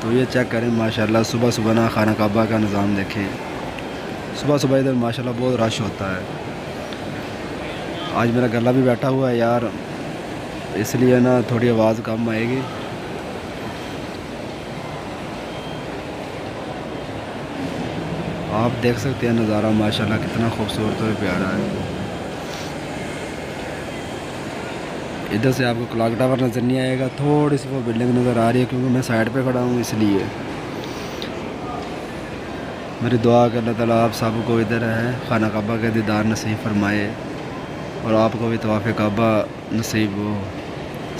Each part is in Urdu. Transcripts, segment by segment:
تو یہ چیک کریں ماشاءاللہ صبح صبح نا خانہ کعبہ کا نظام دیکھیں. صبح صبح ادھر ماشاءاللہ بہت رش ہوتا ہے. آج میرا گلا بھی بیٹھا ہوا ہے یار, اس لیے نا تھوڑی آواز کم آئے گی. آپ دیکھ سکتے ہیں نظارہ ماشاءاللہ کتنا خوبصورت اور پیارا ہے. ادھر سے آپ کو کلاک ٹاور نظر نہیں آئے گا, تھوڑی سی وہ بلڈنگ نظر آ رہی ہے کیونکہ میں سائڈ پہ کھڑا ہوں. اس لیے میری دعا کہ اللہ تعالیٰ آپ سب کو ادھر ہے خانہ کعبہ کے دیدار نصیب فرمائے, اور آپ کو بھی طواف کعبہ نصیب ہو,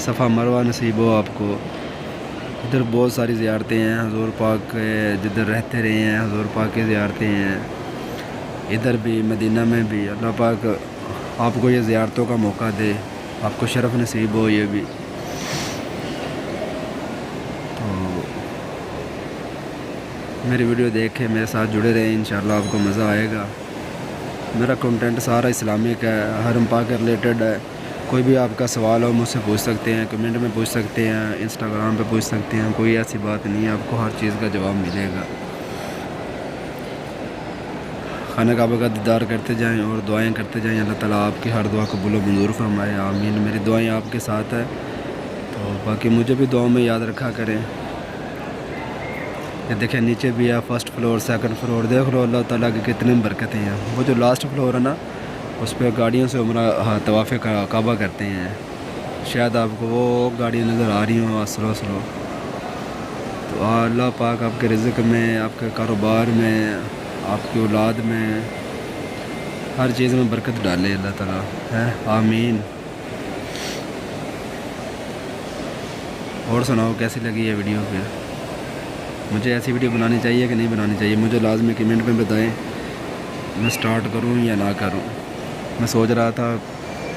صفا مروہ نصیب ہو آپ کو. ادھر بہت ساری زیارتیں ہیں حضور پاک کے, جدھر رہتے رہے ہیں حضور پاک کی زیارتیں ہیں. ادھر بھی مدینہ میں بھی اللہ پاک آپ کو یہ زیارتوں کا موقع دے, آپ کو شرف نصیب ہو. یہ بھی تو میری ویڈیو دیکھ کے میرے ساتھ جڑے رہیں, انشاءاللہ آپ کو مزہ آئے گا. میرا کنٹینٹ سارا اسلامک ہے, حرم پاک کے ریلیٹڈ ہے. کوئی بھی آپ کا سوال ہو مجھ سے پوچھ سکتے ہیں, کمنٹ میں پوچھ سکتے ہیں, انسٹاگرام پہ پوچھ سکتے ہیں. کوئی ایسی بات نہیں ہے, آپ کو ہر چیز کا جواب ملے گا. خانہ کعبہ کا دیدار کرتے جائیں اور دعائیں کرتے جائیں. اللہ تعالیٰ آپ کی ہر دعا قبول و منظور فرمائے, آمین. میری دعائیں آپ کے ساتھ ہیں, تو باقی مجھے بھی دعاؤں میں یاد رکھا کریں. یہ دیکھیں نیچے بھی ہے, فرسٹ فلور, سیکنڈ فلور. دیکھ لو اللہ تعالیٰ کی کتنی برکتیں ہیں. وہ جو لاسٹ فلور ہے نا, اس پہ گاڑیوں سے عمرہ طواف کعبہ کرتے ہیں. شاید آپ کو وہ گاڑی نظر آ رہی ہوں سلو سلو. تو اللہ پاک آپ کے رزق میں, آپ کے کاروبار میں, آپ کی اولاد میں, ہر چیز میں برکت ڈالے اللہ تعالیٰ ہے, آمین. اور سناؤ کیسی لگی یہ ویڈیو؟ پھر مجھے ایسی ویڈیو بنانی چاہیے کہ نہیں بنانی چاہیے, مجھے لازمی کمنٹ میں بتائیں. میں سٹارٹ کروں یا نہ کروں. میں سوچ رہا تھا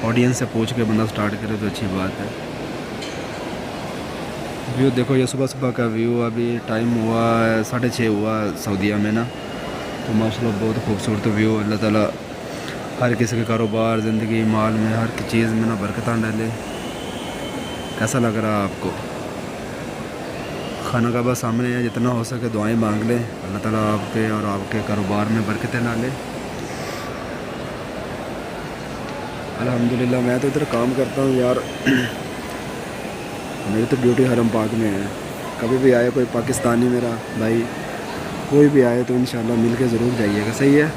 آڈینس سے پوچھ کے بندہ سٹارٹ کرے تو اچھی بات ہے. ویو دیکھو, یہ صبح صبح کا ویو. ابھی ٹائم ہوا ہے 6:30 ہوا سعودیہ میں نا, تو ماشاءاللہ بہت خوبصورت ویو. اللہ تعالیٰ ہر کسی کے کاروبار, زندگی, مال میں, ہر چیز میں نا برکتاں ڈالے. کیسا لگ رہا آپ کو؟ خانہ کعبہ سامنے ہے, جتنا ہو سکے دعائیں مانگ لیں. اللہ تعالیٰ آپ کے اور آپ کے کاروبار میں برکتیں ڈالے. الحمدللہ میں تو ادھر کام کرتا ہوں یار, میری تو ڈیوٹی حرم پاک میں ہے. کبھی بھی آئے کوئی پاکستانی میرا بھائی, کوئی بھی آئے تو انشاءاللہ مل کے ضرور جائیے گا. صحیح ہے.